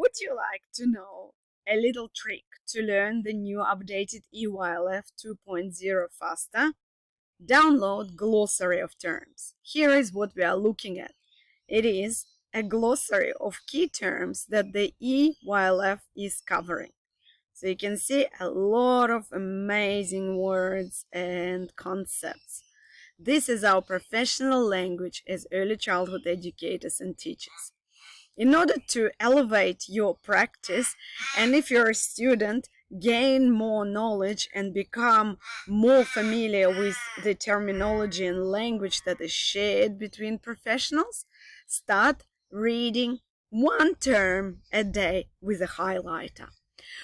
Would you like to know a little trick to learn the new updated EYLF 2.0 faster? Download Glossary of Terms. Here is what we are looking at. It is a glossary of key terms that the EYLF is covering. So you can see a lot of amazing words and concepts. This is our professional language as early childhood educators and teachers. In order to elevate your practice, and if you're a student, gain more knowledge and become more familiar with the terminology and language that is shared between professionals, start reading one term a day with a highlighter.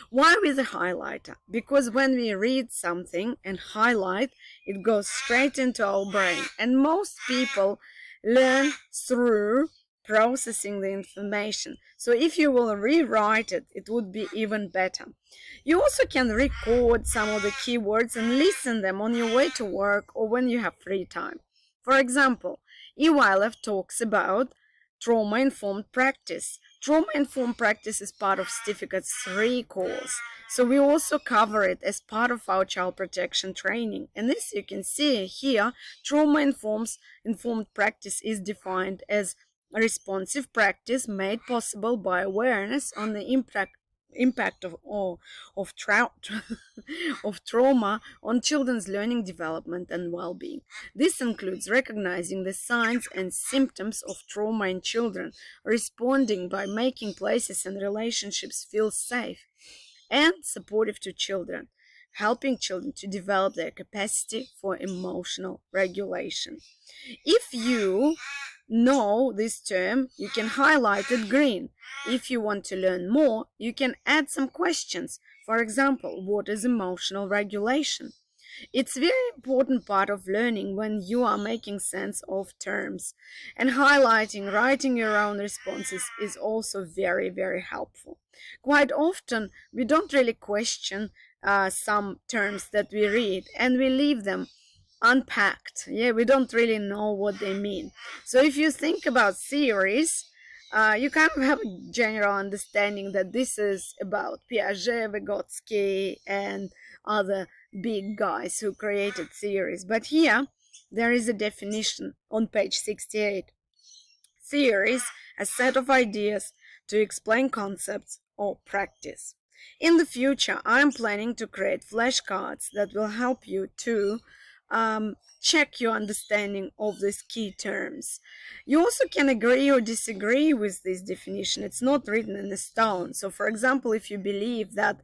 Why with a highlighter? Because when we read something and highlight, it goes straight into our brain. And most people learn through processing the information. So if you will rewrite it, it would be even better. You also can record some of the keywords and listen them on your way to work or when you have free time. For example, EYLF talks about trauma-informed practice. Trauma-informed practice is part of Certificate 3 course. So we also cover it as part of our child protection training. And this you can see here, trauma-informed practice is defined as a responsive practice made possible by awareness on the impact of trauma on children's learning development and well-being. This includes recognizing the signs and symptoms of trauma in children, responding by making places and relationships feel safe and supportive to children, helping children to develop their capacity for emotional regulation. If you know this term, you can highlight it green. If you want to learn more, you can add some questions. For example, what is emotional regulation? It's a very important part of learning when you are making sense of terms. And highlighting, writing your own responses is also very, very helpful. Quite often, we don't really question some terms that we read and we leave them unpacked. We don't really know what they mean. So if you think about theories, you kind of have a general understanding that this is about Piaget, Vygotsky, and other big guys who created theories. But here, there is a definition on page 68. Theories, a set of ideas to explain concepts or practice. In the future, I'm planning to create flashcards that will help you to check your understanding of these key terms. You also can agree or disagree with this definition. It's not written in stone. So, for example, if you believe that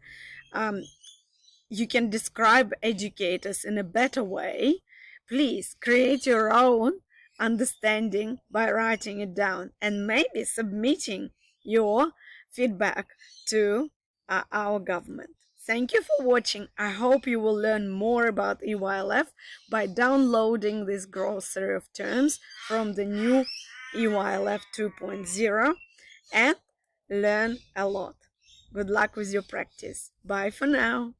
you can describe educators in a better way, please create your own understanding by writing it down and maybe submitting your feedback to our government. Thank you for watching. I hope you will learn more about EYLF by downloading this glossary of terms from the new EYLF 2.0 and learn a lot. Good luck with your practice. Bye for now.